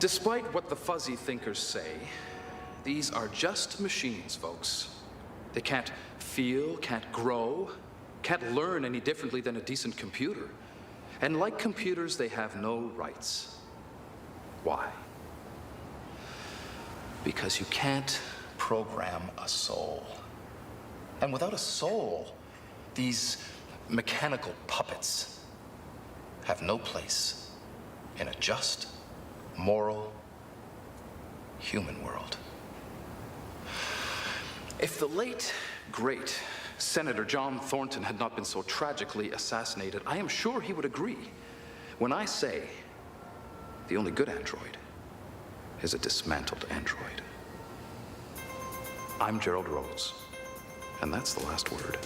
Despite what the fuzzy thinkers say, these are just machines, folks. They can't feel, can't grow, can't learn any differently than a decent computer. And like computers, they have no rights. Why? Because you can't program a soul. And without a soul, these mechanical puppets have no place in a just, moral, human world. If the late, great Senator John Thornton had not been so tragically assassinated, I am sure he would agree when I say the only good android is a dismantled android. I'm Gerald Rhodes, and that's the last word.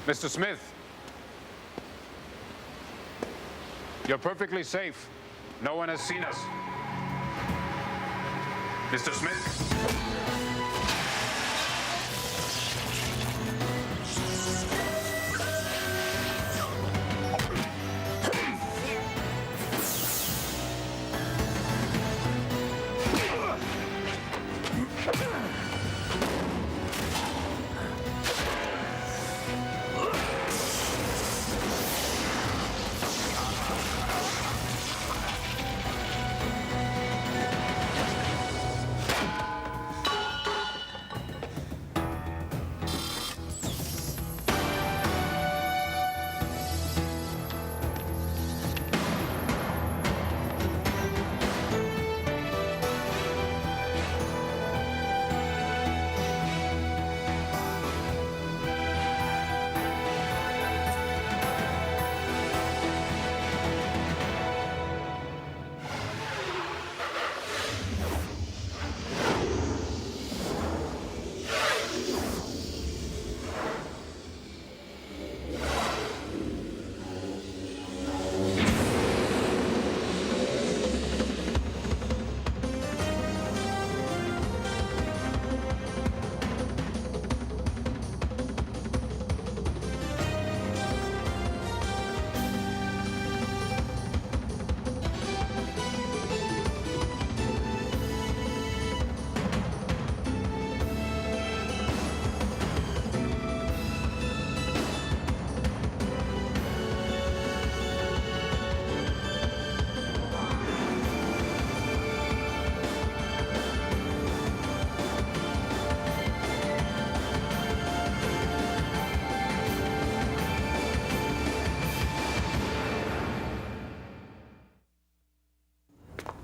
Mr. Smith, you're perfectly safe. No one has seen us. Mr. Smith?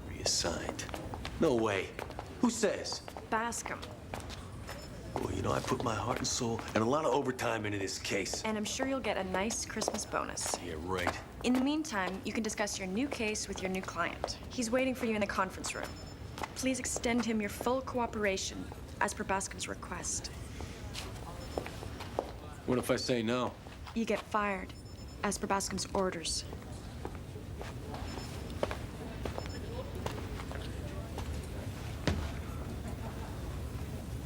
Reassigned. No way. Who says? Bascom. Well, you know, I put my heart and soul and a lot of overtime into this case. And I'm sure you'll get a nice Christmas bonus. Yeah, right. In the meantime, you can discuss your new case with your new client. He's waiting for you in the conference room. Please extend him your full cooperation as per Bascom's request. What if I say no? You get fired as per Bascom's orders.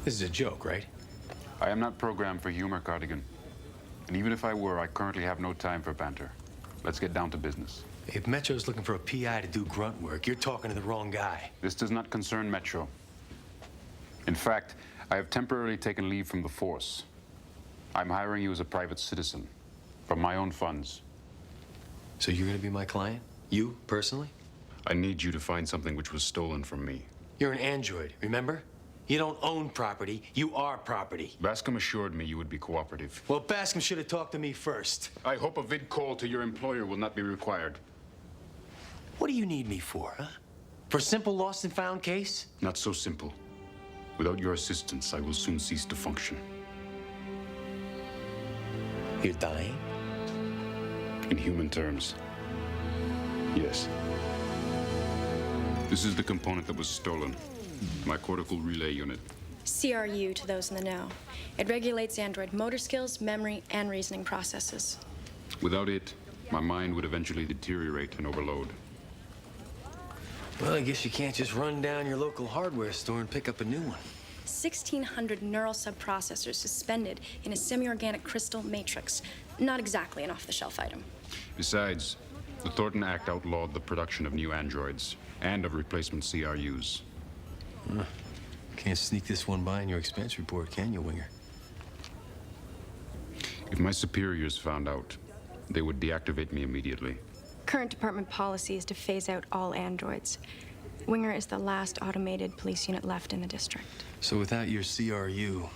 This is a joke, right? I am not programmed for humor, Cardigan. And even if I were, I currently have no time for banter. Let's get down to business. If Metro's looking for a PI to do grunt work, you're talking to the wrong guy. This does not concern Metro. In fact, I have temporarily taken leave from the force. I'm hiring you as a private citizen, from my own funds. So you're gonna be my client? You, personally? I need you to find something which was stolen from me. You're an android, remember? You don't own property, you are property. Bascom assured me you would be cooperative. Well, Bascom should have talked to me first. I hope a vid call to your employer will not be required. What do you need me for, huh? For a simple lost and found case? Not so simple. Without your assistance, I will soon cease to function. You're dying? In human terms, yes. This is the component that was stolen. My cortical relay unit. CRU to those in the know. It regulates android motor skills, memory, and reasoning processes. Without it, my mind would eventually deteriorate and overload. Well, I guess you can't just run down your local hardware store and pick up a new one. 1,600 neural subprocessors suspended in a semi-organic crystal matrix. Not exactly an off-the-shelf item. Besides, the Thornton Act outlawed the production of new androids and of replacement CRUs. Can't sneak this one by in your expense report, can you, Winger? If my superiors found out, they would deactivate me immediately. Current department policy is to phase out all androids. Winger is the last automated police unit left in the district. So without your CRU,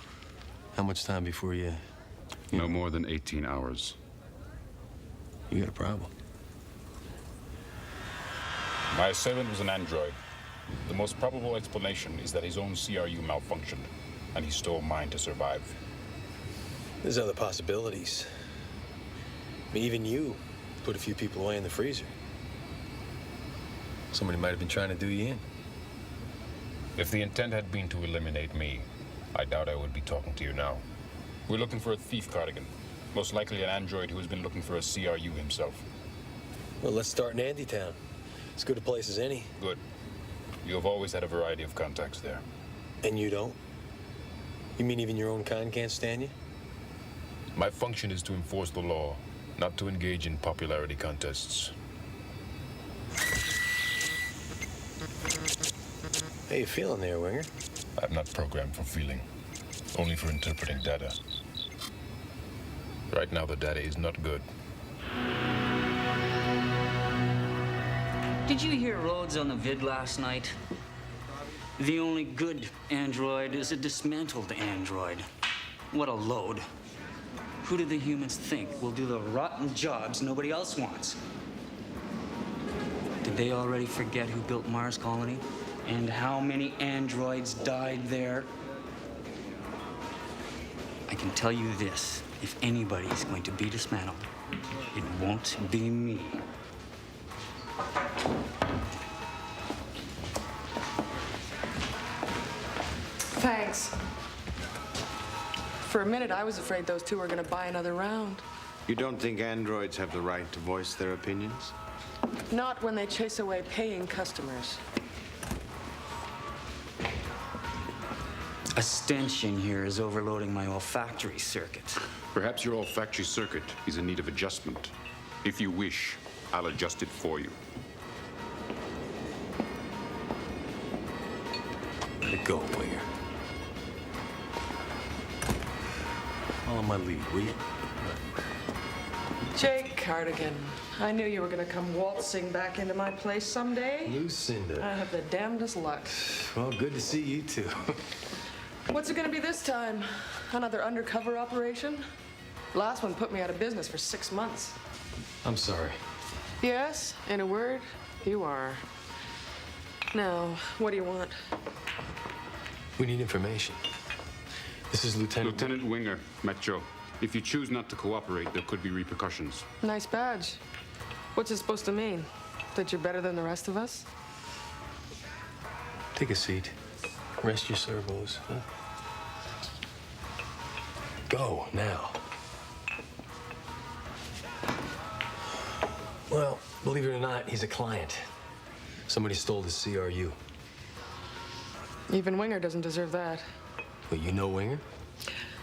how much time before you No more than 18 hours. got a problem? My assailant was an android. The most probable explanation is that his own CRU malfunctioned, and he stole mine to survive. There's other possibilities. I mean, even you put a few people away in the freezer. Somebody might have been trying to do you in. If the intent had been to eliminate me, I doubt I would be talking to you now. We're looking for a thief, Cardigan. Most likely an android who has been looking for a CRU himself. Well, let's start in Andytown. As good a place as any. Good. You have always had a variety of contacts there. And you don't? You mean even your own kind can't stand you? My function is to enforce the law, not to engage in popularity contests. How you feeling there, Winger? I'm not programmed for feeling, only for interpreting data. Right now, the data is not good. Did you hear Rhodes on the vid last night? The only good android is a dismantled android. What a load. Who do the humans think will do the rotten jobs nobody else wants? Did they already forget who built Mars Colony? And how many androids died there? I can tell you this, if anybody is going to be dismantled, it won't be me. Thanks. For a minute, I was afraid those two were going to buy another round. You don't think androids have the right to voice their opinions? Not when they chase away paying customers. A stench in here is overloading my olfactory circuit. Perhaps your olfactory circuit is in need of adjustment. If you wish, I'll adjust it for you. Let it go, Winger. Follow my lead, will you? Jake Cardigan, I knew you were going to come waltzing back into my place someday. Lucinda. I have the damnedest luck. Well, good to see you too. What's it going to be this time? Another undercover operation? Last one put me out of business for 6 months. I'm sorry. Yes, in a word, you are. Now, what do you want? We need information. This is Lieutenant Winger, Metro. If you choose not to cooperate, there could be repercussions. Nice badge. What's it supposed to mean? That you're better than the rest of us? Take a seat. Rest your servos. Huh? Go, now. Well, believe it or not, he's a client. Somebody stole his CRU. Even Winger doesn't deserve that. Well, you know Winger?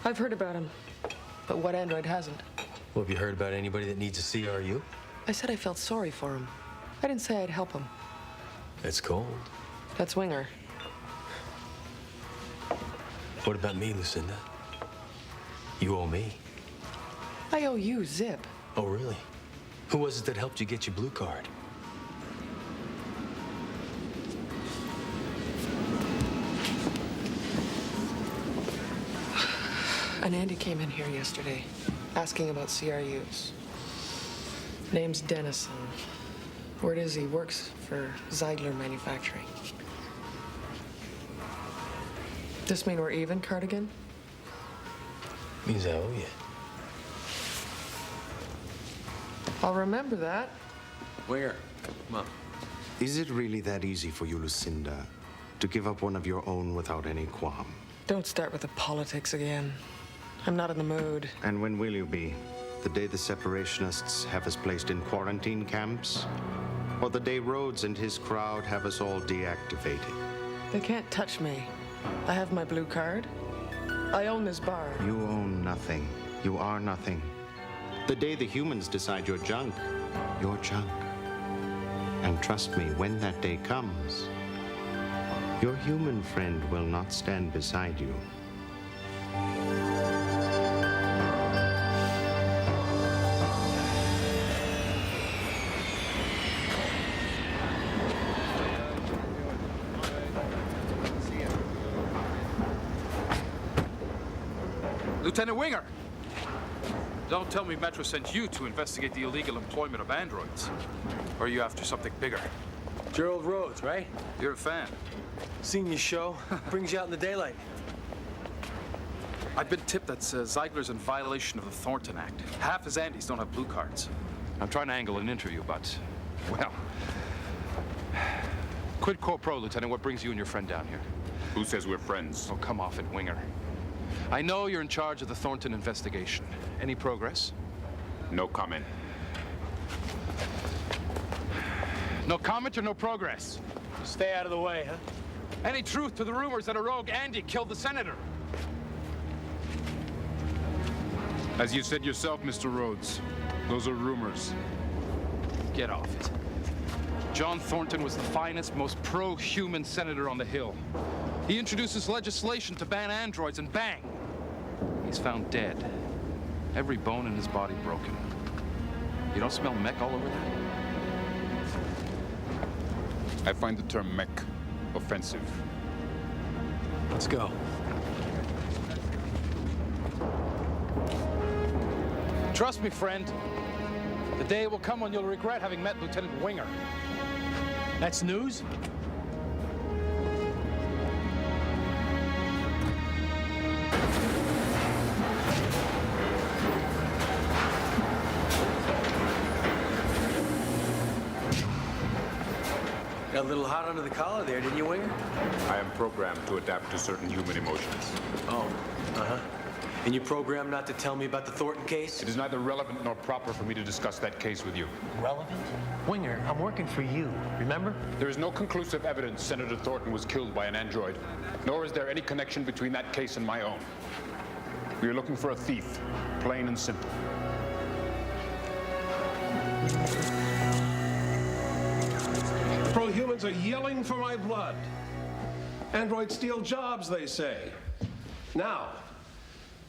I've heard about him, but what android hasn't? Well, have you heard about anybody that needs a CRU? I said I felt sorry for him. I didn't say I'd help him. That's cold. That's Winger. What about me, Lucinda? You owe me. I owe you Zip. Oh, really? Who was it that helped you get your blue card? An Andy came in here yesterday, asking about CRUs. Name's Dennison. Word is he works for Zeidler Manufacturing. This mean we're even, Cardigan? Means I owe you. I'll remember that. Winger, come on. Is it really that easy for you, Lucinda, to give up one of your own without any qualm? Don't start with the politics again. I'm not in the mood. And when will you be? The day the separationists have us placed in quarantine camps? or the day Rhodes and his crowd have us all deactivated. They can't touch me. I have my blue card. I own this bar. You own nothing. You are nothing. The day the humans decide you're junk, you're junk. And trust me, when that day comes, your human friend will not stand beside you. Lieutenant Winger! Don't tell me Metro sent you to investigate the illegal employment of androids. Or are you after something bigger? Gerald Rhodes, right? You're a fan. Seen your show. Brings you out in the daylight. I've been tipped that Ziegler's in violation of the Thornton Act. Half his Andes don't have blue cards. I'm trying to angle an interview, but, well... Quid quo pro, Lieutenant. What brings you and your friend down here? Who says we're friends? Oh, come off it, Winger. I know you're in charge of the Thornton investigation. Any progress? No comment. No comment or no progress? Stay out of the way, huh? Any truth to the rumors that a rogue Andy killed the senator? As you said yourself, Mr. Rhodes, those are rumors. Get off it. John Thornton was the finest, most pro-human senator on the Hill. He introduces legislation to ban androids, and bang! He's found dead. Every bone in his body broken. You don't smell mech all over that? I find the term mech offensive. Let's go. Trust me, friend. The day will come when you'll regret having met Lieutenant Winger. That's news? Got a little hot under the collar there, didn't you, Winger? I am programmed to adapt to certain human emotions. Oh, uh-huh. And you programmed not to tell me about the Thornton case? It is neither relevant nor proper for me to discuss that case with you. Relevant? Winger, I'm working for you, remember? There is no conclusive evidence Senator Thornton was killed by an android, nor is there any connection between that case and my own. We are looking for a thief, plain and simple. Pro-humans are yelling for my blood. Androids steal jobs, they say. Now,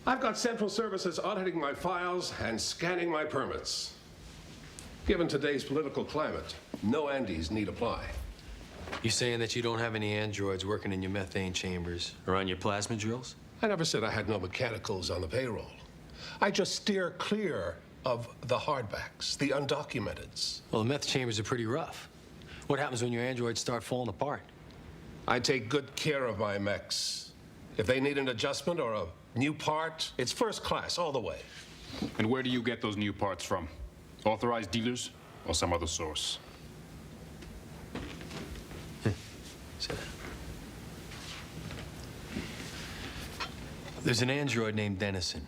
I've got Central Services auditing my files and scanning my permits. Given today's political climate, no Andes need apply. You saying that you don't have any androids working in your methane chambers or on your plasma drills? I never said I had no mechanicals on the payroll. I just steer clear of the hardbacks, the undocumenteds. Well, the meth chambers are pretty rough. What happens when your androids start falling apart? I take good care of my mechs. If they need an adjustment or a new part, it's first class all the way. And where do you get those new parts from? Authorized dealers or some other source? There's an android named Dennison.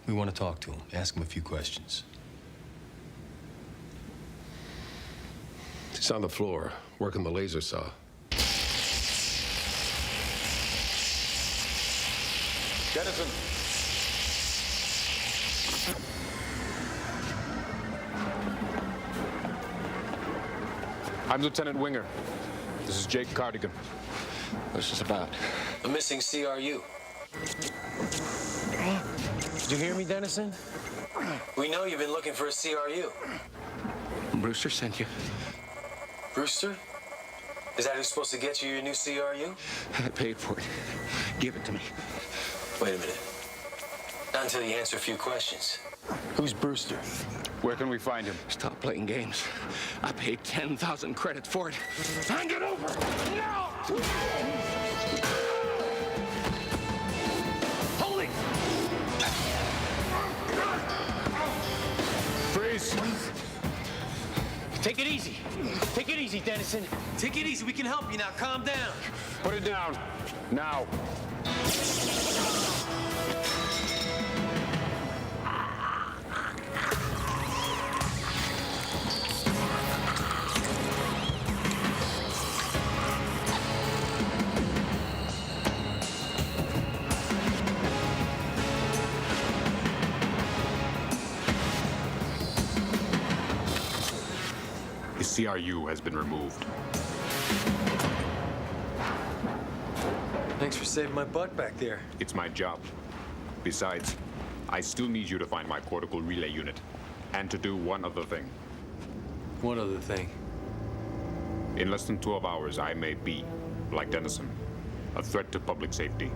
We want to talk to him, ask him a few questions. He's on the floor, working the laser saw. Dennison. I'm Lieutenant Winger. This is Jake Cardigan. What's this about? A missing CRU. Did you hear me, Dennison? We know you've been looking for a CRU. Brewster sent you. Brewster? Is that who's supposed to get you your new CRU? I paid for it. Give it to me. Wait a minute. Not until you answer a few questions. Who's Brewster? Where can we find him? Stop playing games. I paid 10,000 credits for it. Hand it over! Now! Hold it! Freeze! Take it easy. Take it easy, Dennison. Take it easy. We can help you now. Calm down. Put it down. Now. CRU has been removed. Thanks for saving my butt back there. It's my job. Besides, I still need you to find my cortical relay unit. And to do one other thing. One other thing. In less than 12 hours, I may be, like Dennison, a threat to public safety.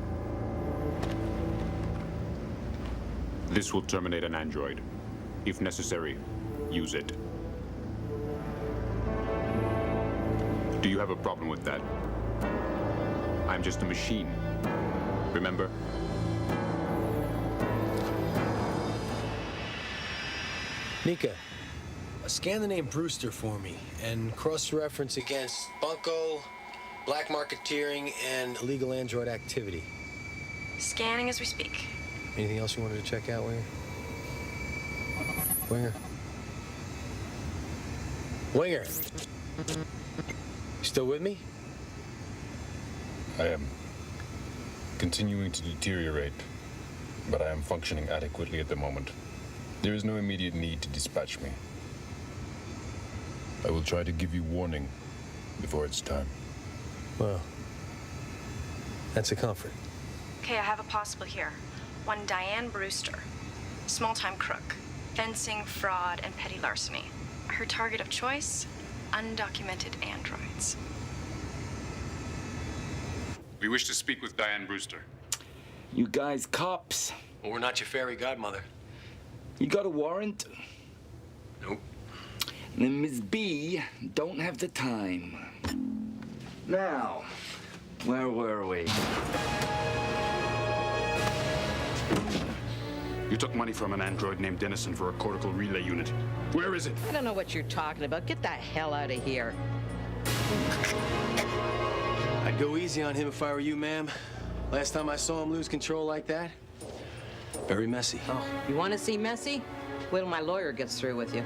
This will terminate an android. If necessary, use it. Do you have a problem with that? I'm just a machine. Remember? Nika, scan the name Brewster for me and cross-reference against bunco, black marketeering, and illegal android activity. Scanning as we speak. Anything else you wanted to check out, Winger? Winger? Winger! You still with me? I am continuing to deteriorate, but I am functioning adequately at the moment. There is no immediate need to dispatch me. I will try to give you warning before it's time. Well, that's a comfort. Okay, I have a possible here. One Diane Brewster. Small-time crook. Fencing, fraud, and petty larceny. Her target of choice? Undocumented androids. We wish to speak with Diane Brewster. You guys cops. Well, we're not your fairy godmother. You got a warrant? Nope. Then Ms. B don't have the time. Now, where were we? You took money from an android named Dennison for a cortical relay unit. Where is it? I don't know what you're talking about. Get the hell out of here. I'd go easy on him if I were you, ma'am. Last time I saw him lose control like that, very messy. Oh, you want to see messy? Wait till my lawyer gets through with you.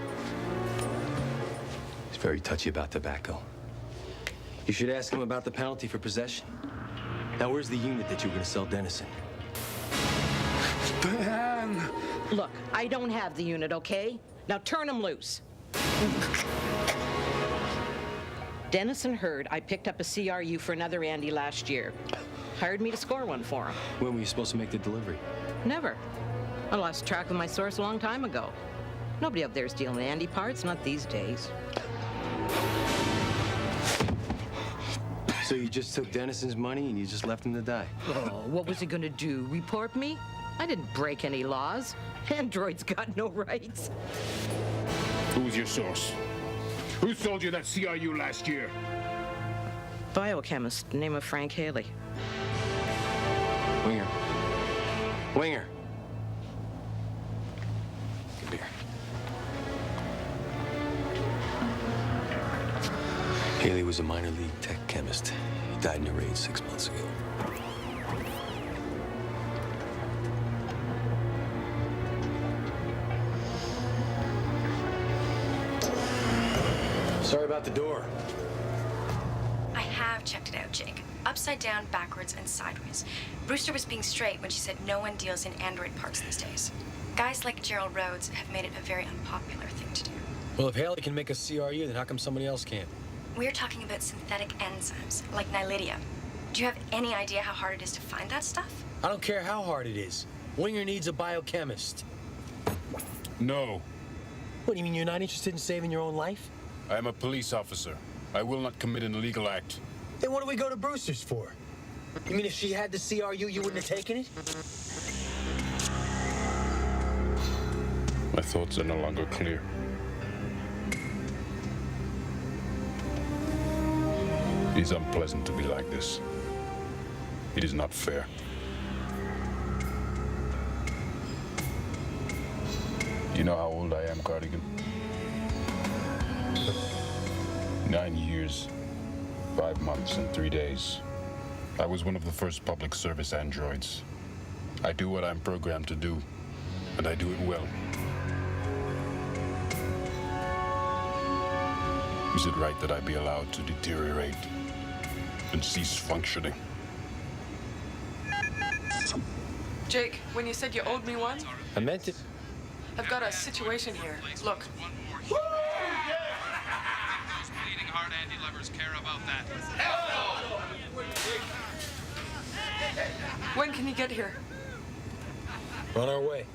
He's very touchy about tobacco. You should ask him about the penalty for possession. Now, where's the unit that you were going to sell Dennison? Diane! Look, I don't have the unit, okay? Now turn him loose. Dennison heard I picked up a CRU for another Andy last year. Hired me to score one for him. When were you supposed to make the delivery? Never. I lost track of my source a long time ago. Nobody up there's dealing Andy parts, not these days. So you just took Dennison's money and you just left him to die? Oh, what was he gonna do? Report me? I didn't break any laws. Androids got no rights. Who was your source? Who sold you that CRU last year? Biochemist, name of Frank Haley. Winger. Winger. Come here. Haley was a minor league tech chemist. He died in a raid 6 months ago. Sorry about the door. I have checked it out, Jake. Upside down, backwards, and sideways. Brewster was being straight when she said no one deals in android parts these days. Guys like Gerald Rhodes have made it a very unpopular thing to do. Well, if Haley can make a CRU, then how come somebody else can't? We're talking about synthetic enzymes, like nylitium. Do you have any idea how hard it is to find that stuff? I don't care how hard it is. Winger needs a biochemist. No. What, do you mean you're not interested in saving your own life? I am a police officer. I will not commit an illegal act. Then what do we go to Brewster's for? You mean if she had the CRU, you wouldn't have taken it? My thoughts are no longer clear. It is unpleasant to be like this. It is not fair. Do you know how old I am, Cardigan? 9 years, 5 months, and 3 days. I was one of the first public service androids. I do what I'm programmed to do, and I do it well. Is it right that I be allowed to deteriorate and cease functioning? Jake, when you said you owed me one, I meant it. I've got a situation here. Look. hard Andy lovers care about that. When can he get here? On our way.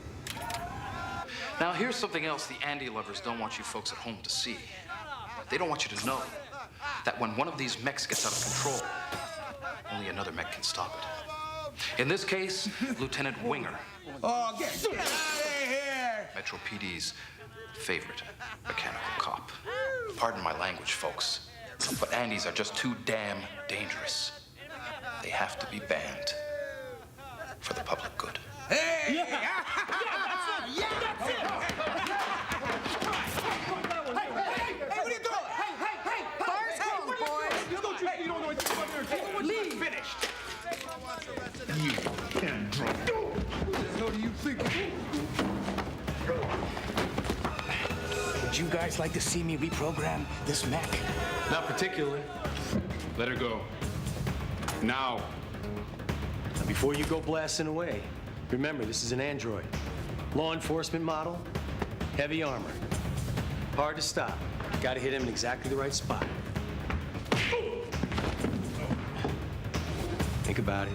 Now, here's something else the Andy lovers don't want you folks at home to see. They don't want you to know that when one of these mechs gets out of control, only another mech can stop it. In this case, Lieutenant Winger. Oh, get out of here! Metro PD's favorite mechanical cop. Pardon my language, folks, but Andys are just too damn dangerous. They have to be banned for the public good. Hey! Yeah, that's it! Yeah, that's it! Hey, what are you doing? Hey! Bar's closed, boys! You don't know what you're doing. Leave! Finished. You can't drunk. Who the hell do you think? Would you guys like to see me reprogram this mech? Not particularly. Let her go. Now. Now, before you go blasting away, remember, this is an android. Law enforcement model, heavy armor. Hard to stop. Gotta hit him in exactly the right spot. Think about it.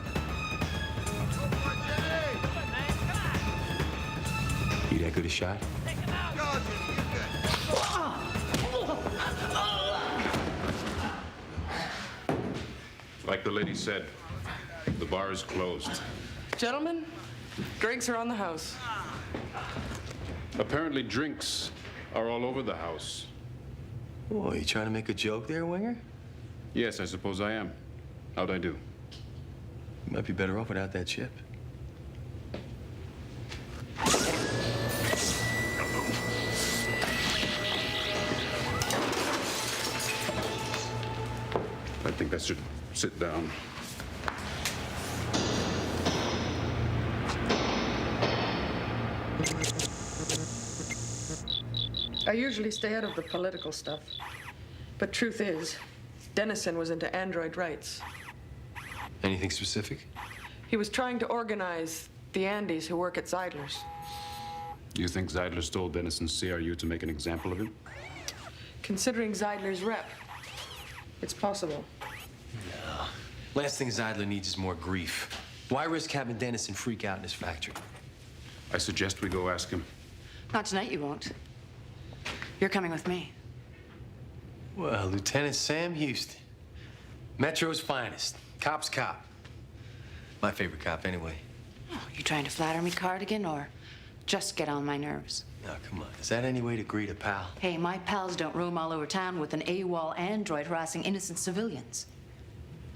You that good a shot? Like the lady said, the bar is closed. Gentlemen, drinks are on the house. Apparently drinks are all over the house. Oh, you trying to make a joke there, Winger? Yes, I suppose I am. How'd I do? You might be better off without that chip. I think I should sit down. I usually stay out of the political stuff. But truth is, Dennison was into android rights. Anything specific? He was trying to organize the Andys who work at Zeidler's. You think Zeidler stole Dennison's CRU to make an example of him? Considering Zeidler's rep, it's possible. No. Last thing Zeidler needs is more grief. Why risk having Dennison freak out in his factory? I suggest we go ask him. Not tonight, you won't. You're coming with me. Well, Lieutenant Sam Houston. Metro's finest. Cop's cop. My favorite cop, anyway. Oh, you trying to flatter me, Cardigan, or just get on my nerves? Now, come on. Is that any way to greet a pal? Hey, my pals don't roam all over town with an AWOL android harassing innocent civilians.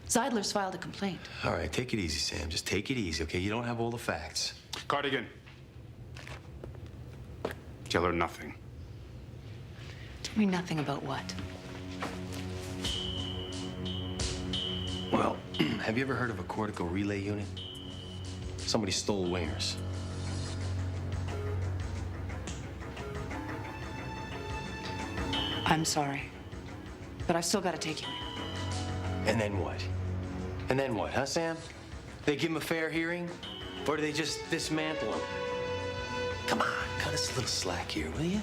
Zeidler's filed a complaint. All right, take it easy, Sam. Just take it easy, okay? You don't have all the facts. Cardigan. Tell her nothing. Tell me nothing about what? Well, have you ever heard of a cortical relay unit? Somebody stole Winger's. I'm sorry, but I've still got to take you in. And then what? And then what, huh, Sam? They give him a fair hearing? Or do they just dismantle him? Come on, cut us a little slack here, will you?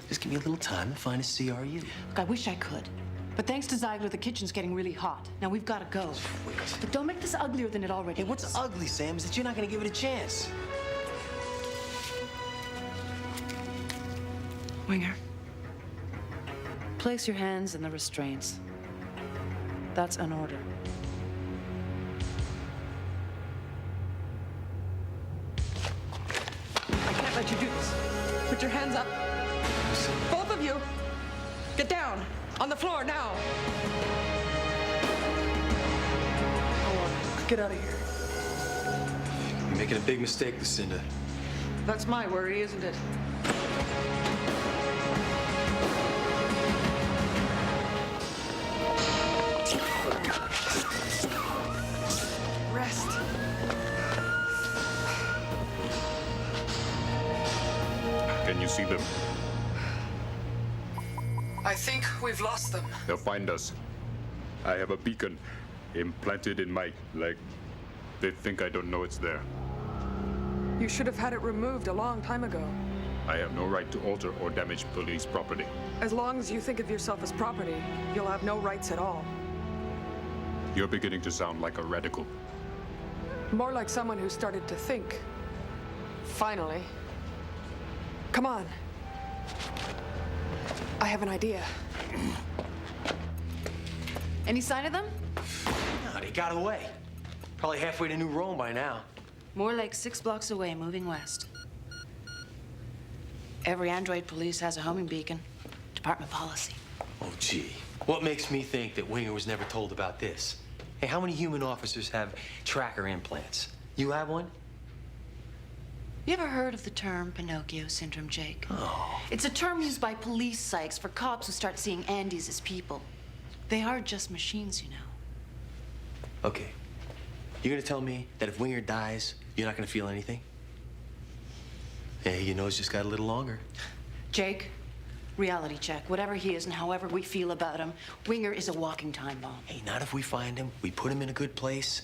Just give me a little time to find a CRU. Look, I wish I could. But thanks to Zeidler, the kitchen's getting really hot. Now we've got to go. Wait. But don't make this uglier than it already Hey, what's is. ugly, Sam, is that you're not gonna give it a chance. Winger, place your hands in the restraints. That's an order. I can't let you do this. Put your hands up. Both of you. Get down. On the floor now. Go on. Get out of here. You're making a big mistake, Lucinda. That's my worry, isn't it? Rest. Can you see them? I think we've lost them. They'll find us. I have a beacon implanted in my leg. They think I don't know it's there. You should have had it removed a long time ago. I have no right to alter or damage police property. As long as you think of yourself as property, you'll have no rights at all. You're beginning to sound like a radical. More like someone who started to think. Finally. Come on. I have an idea. Any sign of them? No, they got away. Probably halfway to New Rome by now. More like 6 blocks away, moving west. Every android police has a homing beacon. Department policy. Oh, gee. What makes me think that Winger was never told about this? Hey, how many human officers have tracker implants? You have one? You ever heard of the term Pinocchio syndrome, Jake? Oh. It's a term used by police psychs for cops who start seeing Andes as people. They are just machines, you know. Okay. You're gonna tell me that if Winger dies, you're not gonna feel anything? Hey, your nose just got a little longer. Jake, reality check. Whatever he is and however we feel about him, Winger is a walking time bomb. Hey, not if we find him. We put him in a good place.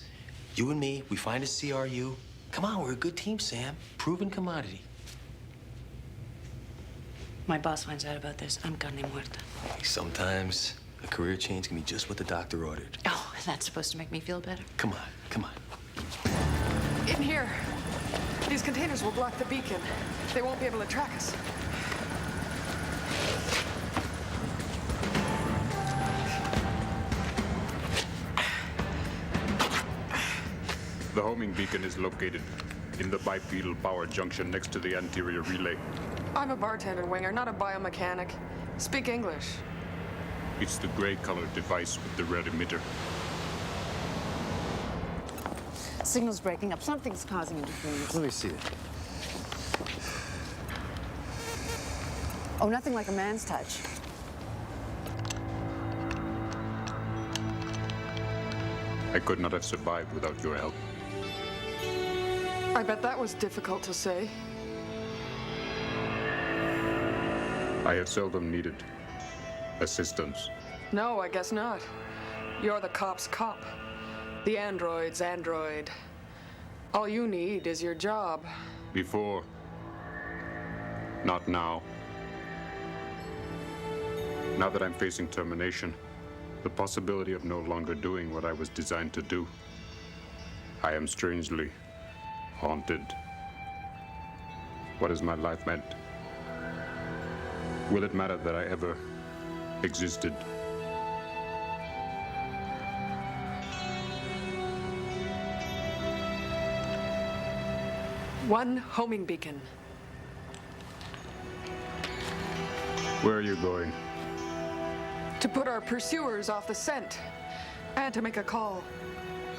You and me, we find a CRU. Come on, we're a good team, Sam. Proven commodity. My boss finds out about this, I'm carne muerta. Hey, sometimes a career change can be just what the doctor ordered. Oh, that's supposed to make me feel better. Come on, come on. In here. These containers will block the beacon. They won't be able to track us. The homing beacon is located in the bipedal power junction next to the anterior relay. I'm a bartender, Winger, not a biomechanic. Speak English. It's the gray-colored device with the red emitter. Signal's breaking up. Something's causing interference. Let me see it. Oh, nothing like a man's touch. I could not have survived without your help. I bet that was difficult to say. I have seldom needed assistance. No, I guess not. You're the cop's cop. The android's android. All you need is your job. Before. Not now. Now that I'm facing termination, the possibility of no longer doing what I was designed to do, I am strangely haunted. What has my life meant? Will it matter that I ever existed? One homing beacon. Where are you going? To put our pursuers off the scent. And to make a call.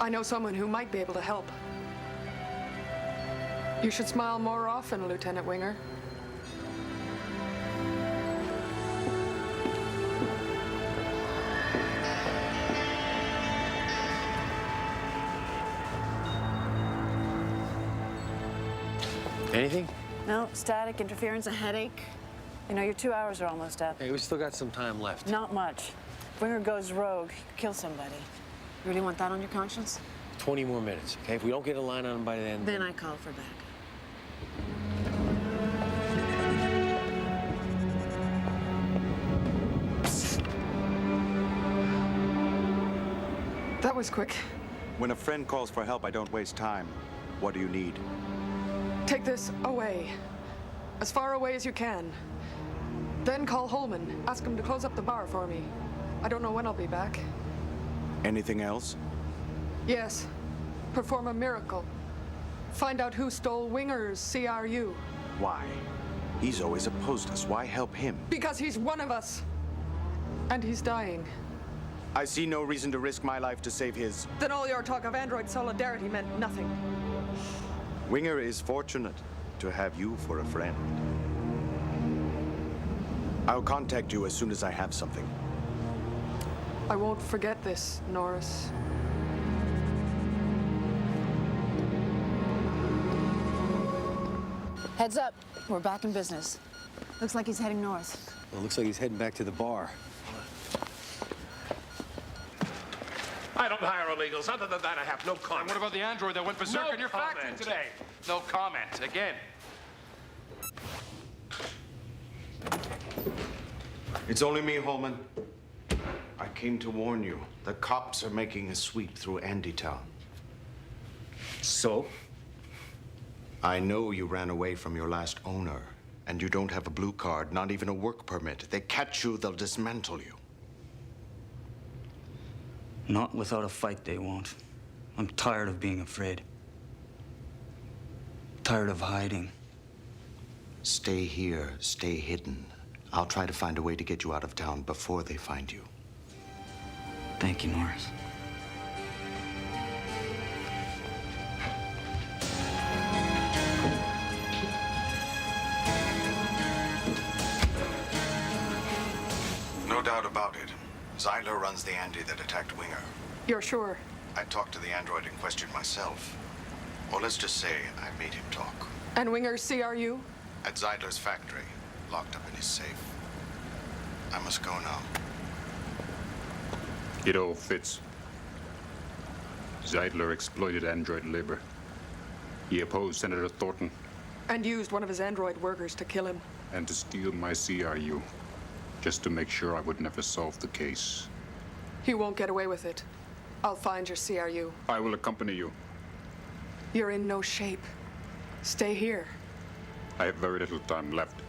I know someone who might be able to help. You should smile more often, Lieutenant Winger. Anything? No, static, interference, a headache. You know, your 2 hours are almost up. Hey, we still got some time left. Not much. Winger goes rogue, kill somebody. You really want that on your conscience? 20 more minutes, okay? If we don't get a line on him by then... Then I call for backup. That was quick. When a friend calls for help, I don't waste time. What do you need? Take this away. As far away as you can. Then call Holman. Ask him to close up the bar for me. I don't know when I'll be back. Anything else? Yes. Perform a miracle. Find out who stole Winger's CRU. Why? He's always opposed us. Why help him? Because he's one of us. And he's dying. I see no reason to risk my life to save his. Then all your talk of android solidarity meant nothing. Winger is fortunate to have you for a friend. I'll contact you as soon as I have something. I won't forget this, Norris. Heads up. We're back in business. Looks like he's heading north. Well, it looks like he's heading back to the bar. I don't hire illegals. Other than that, I have no comment. What about the android that went berserk in your factory today? No comment. Again. It's only me, Holman. I came to warn you. The cops are making a sweep through Andytown. So? I know you ran away from your last owner, and you don't have a blue card, not even a work permit. If they catch you, they'll dismantle you. Not without a fight, they won't. I'm tired of being afraid. Tired of hiding. Stay here, stay hidden. I'll try to find a way to get you out of town before they find you. Thank you, Norris. No doubt about it. Zyler runs the Andy that attacked Winger. You're sure? I talked to the android in question myself. Or let's just say I made him talk. And Winger's CRU? At Zeidler's factory, locked up in his safe. I must go now. It all fits. Zeidler exploited android labor. He opposed Senator Thornton. And used one of his android workers to kill him. And to steal my CRU, just to make sure I would never solve the case. He won't get away with it. I'll find your CRU. I will accompany you. You're in no shape. Stay here. I have very little time left.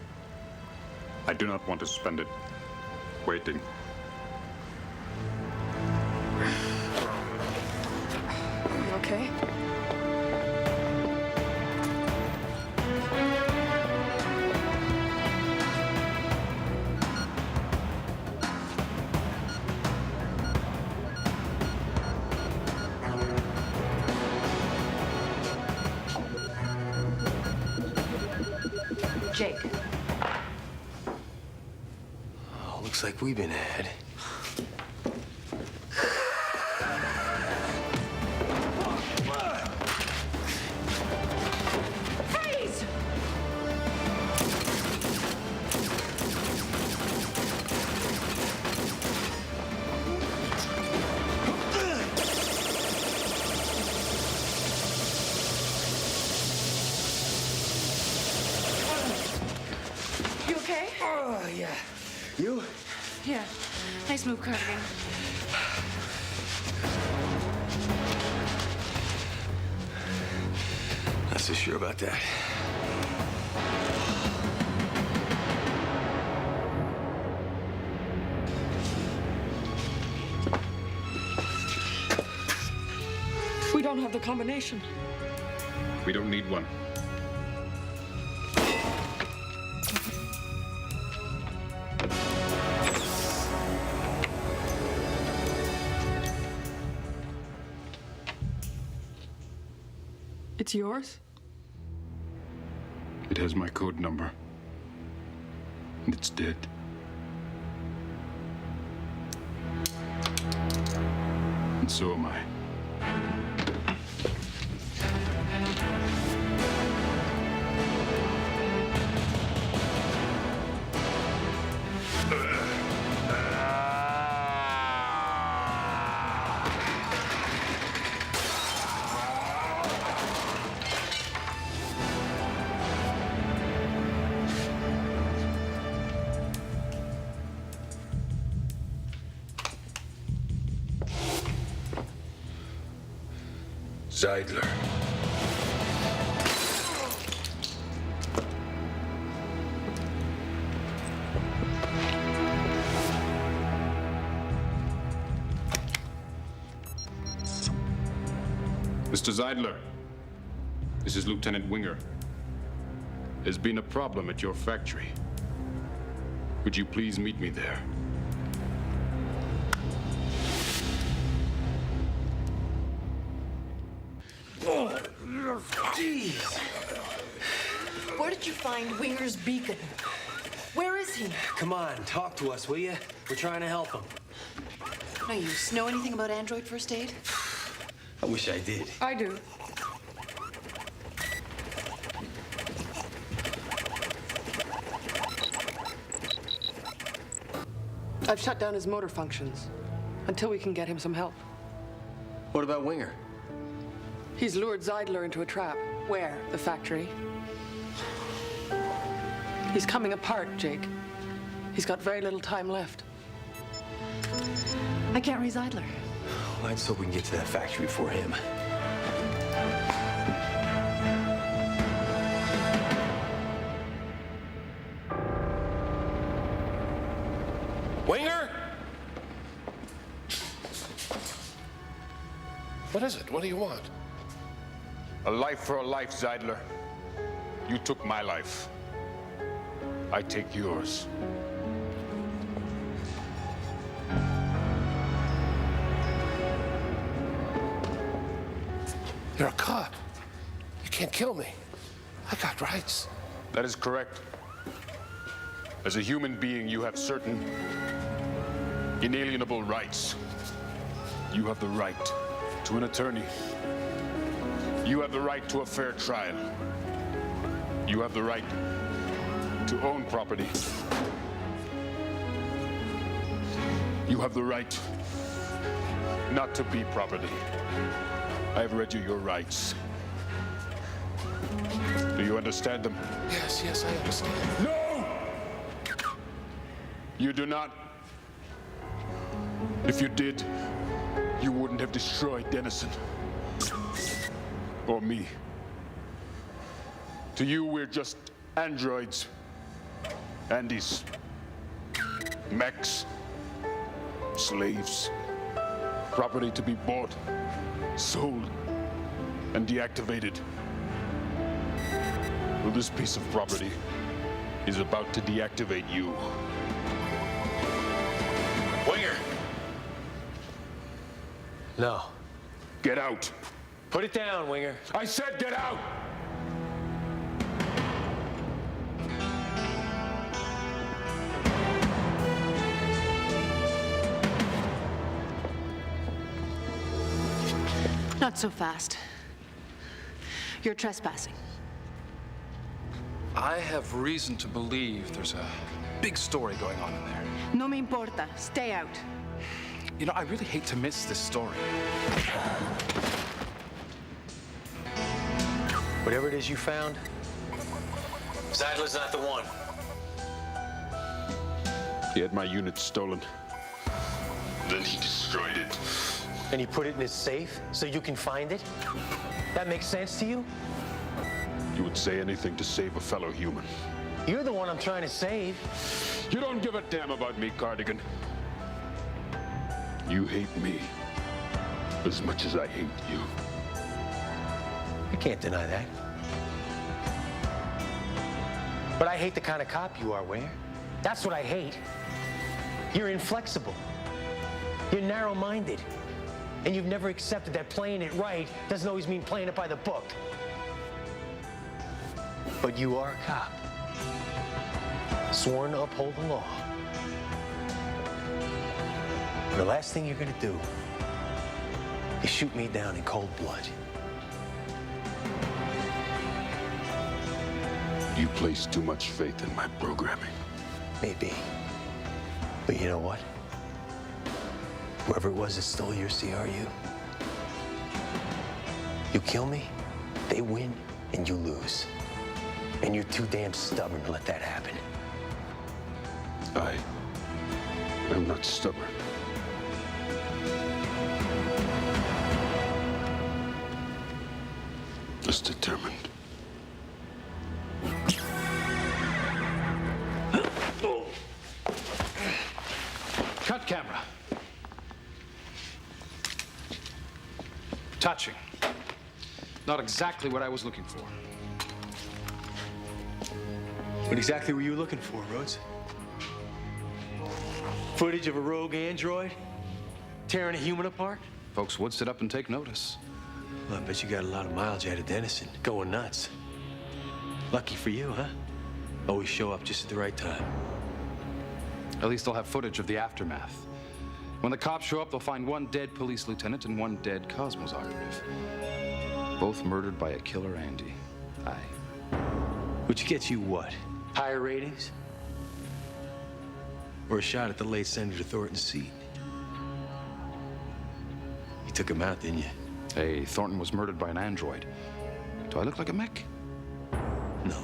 I do not want to spend it waiting. You okay? Jake. Oh, looks like we've been had. Freeze! You okay? Oh, yeah. You? Yeah. Nice move, Cardigan. Not so sure about that. We don't have the combination. We don't need one. It's yours? It has my code number. And it's dead. And so am I. Zeidler. Mr. Zeidler, this is Lieutenant Winger. There's been a problem at your factory. Would you please meet me there? Oh, jeez. Where did you find Winger's beacon? Where is he? Come on, talk to us, will you? We're trying to help him. No use. Know anything about android first aid? I wish I did. I do. I've shut down his motor functions until we can get him some help. What about Winger? He's lured Zeidler into a trap. Where? The factory. He's coming apart, Jake. He's got very little time left. I can't raise Idler. Well, let's hope we can get to that factory before him. Winger? What is it? What do you want? A life for a life, Zeidler. You took my life. I take yours. You're a cop. You can't kill me. I got rights. That is correct. As a human being, you have certain inalienable rights. You have the right to an attorney. You have the right to a fair trial. You have the right to own property. You have the right not to be property. I have read you your rights. Do you understand them? Yes, yes, I understand. No! You do not. If you did, you wouldn't have destroyed Dennison. Or me. To you, we're just androids. Andes. Mechs. Slaves. Property to be bought, sold, and deactivated. Well, this piece of property is about to deactivate you. Winger! No. Get out. Put it down, Winger. I said get out! Not so fast. You're trespassing. I have reason to believe there's a big story going on in there. No me importa. Stay out. You know, I really hate to miss this story. Whatever it is you found, Zeidler's not the one. He had my unit stolen. Then he destroyed it. And he put it in his safe so you can find it? That makes sense to you? You would say anything to save a fellow human. You're the one I'm trying to save. You don't give a damn about me, Cardigan. You hate me as much as I hate you. I can't deny that. But I hate the kind of cop you are, Winger. That's what I hate. You're inflexible. You're narrow-minded. And you've never accepted that playing it right doesn't always mean playing it by the book. But you are a cop. Sworn to uphold the law. And the last thing you're gonna do is shoot me down in cold blood. You place too much faith in my programming. Maybe. But you know what? Whoever it was that stole your CRU, you kill me, they win, and you lose. And you're too damn stubborn to let that happen. I am not stubborn. Just determined. Cut camera. Touching. Not exactly what I was looking for. What exactly were you looking for, Rhodes? Footage of a rogue android tearing a human apart? Folks would sit up and take notice. Well, I bet you got a lot of mileage out of Dennison, going nuts. Lucky for you, huh? Always show up just at the right time. At least they'll have footage of the aftermath. When the cops show up, they'll find one dead police lieutenant and one dead Cosmos operative. Both murdered by a killer Andy. Aye. Which gets you what? Higher ratings? Or a shot at the late Senator Thornton's seat? You took him out, didn't you? Hey, Thornton was murdered by an android. Do I look like a mech? No.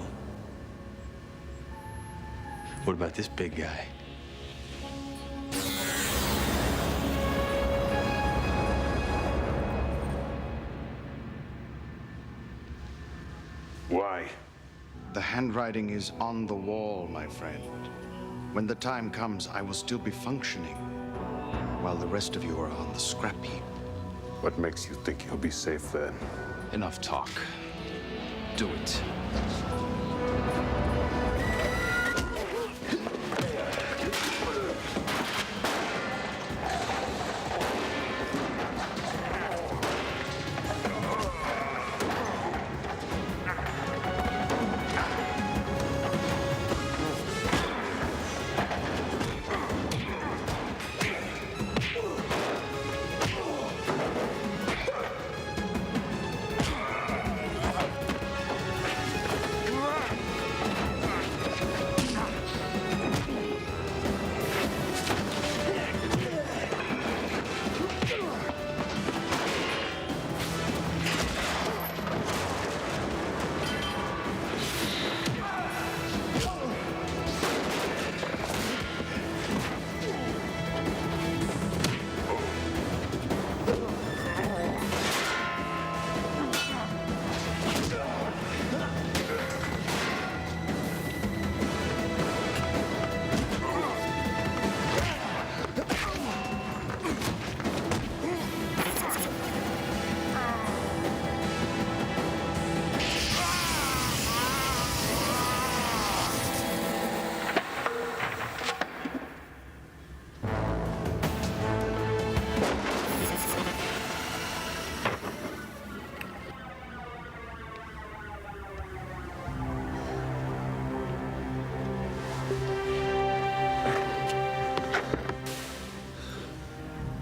What about this big guy? Why? The handwriting is on the wall, my friend. When the time comes, I will still be functioning, while the rest of you are on the scrap heap. What makes you think you'll be safe then? Enough talk. Do it.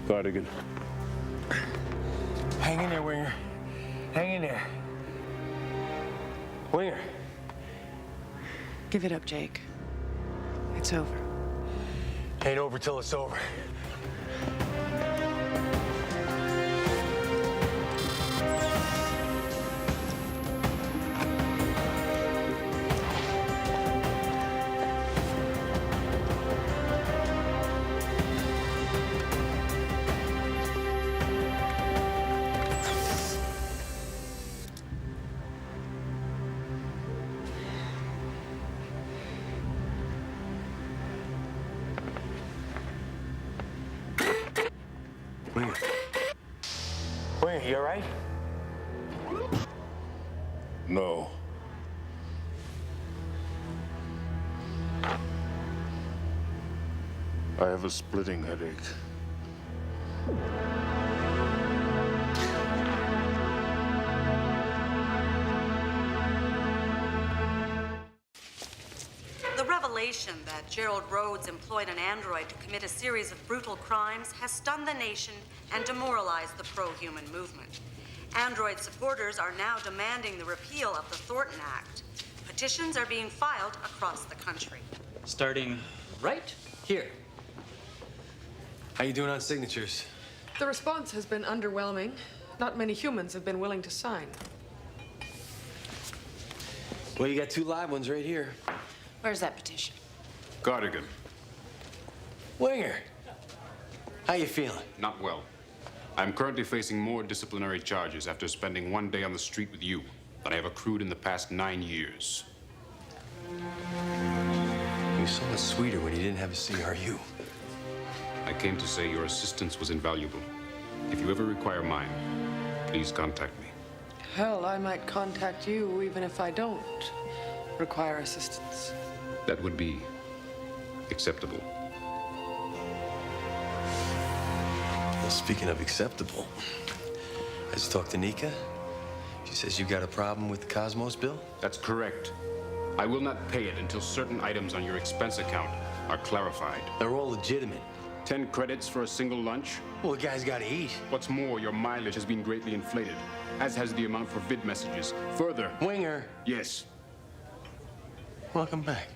Cardigan. Hang in there, Winger. Hang in there. Winger. Give it up, Jake. It's over. Ain't over till it's over. Winger. Winger, you all right? No. I have a splitting headache. The revelation that Gerald Rhodes employed an android to commit a series of brutal crimes has stunned the nation and demoralized the pro-human movement. Android supporters are now demanding the repeal of the Thornton Act. Petitions are being filed across the country. Starting right here. How you doing on signatures? The response has been underwhelming. Not many humans have been willing to sign. Well, you got 2 live ones right here. Where's that petition? Cardigan. Winger. How you feeling? Not well. I'm currently facing more disciplinary charges after spending 1 day on the street with you than I have accrued in the past 9 years. You were so much sweeter when you didn't have a CRU. I came to say your assistance was invaluable. If you ever require mine, please contact me. Hell, I might contact you even if I don't require assistance. That would be acceptable. Well, speaking of acceptable, I just talked to Nika. She says you got a problem with the Cosmos bill? That's correct. I will not pay it until certain items on your expense account are clarified. They're all legitimate. 10 credits for a single lunch? Well, the guy's got to eat. What's more, your mileage has been greatly inflated, as has the amount for vid messages. Further... Winger. Yes. Welcome back.